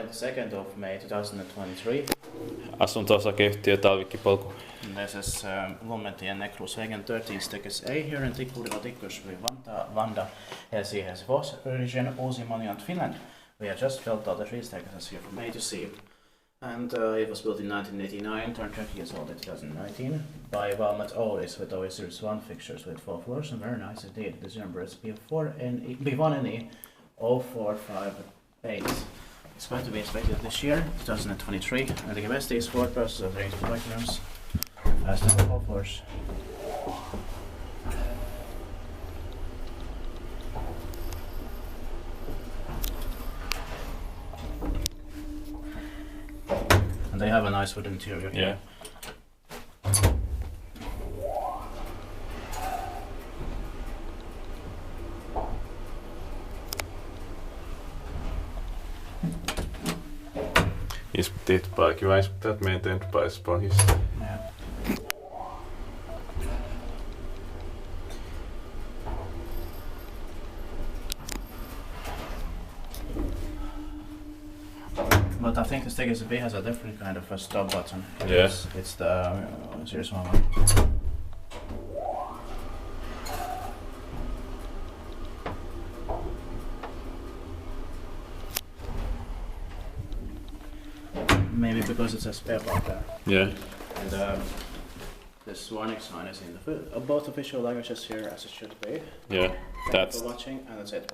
22nd of May 2023. Asunto-osakeyhtiö Talvikkipolku. This is Lummetie and Nekruusvägen 13 stickers A here in Tikkurila, Vantaa, Vantaa, Helsingfors region, Uusimaa and Finland. We have just built all the 3 stickers here from A to C. And it was built in 1989, turned 20 years old in 2019, by Valmet Otis with OE Series 1 fixtures with 4 floors, and very nice indeed. This number is B1NE 0458. It's going to be inspected this year, 2023, and the capacity is 4 persons of range for rooms, fast and 4 floors. And they have a nice wood interior here. Yeah. Inspekterat bara, kan inspekterat med inte enterprise på hiss. Yeah. But I think the Stickers B has a different kind of a stop button. Yeah. It's the Series 1 one. Maybe because it's a spare part there. Yeah. And this warning sign is in the both official languages here as it should be. Yeah. Thank you for watching, and that's it.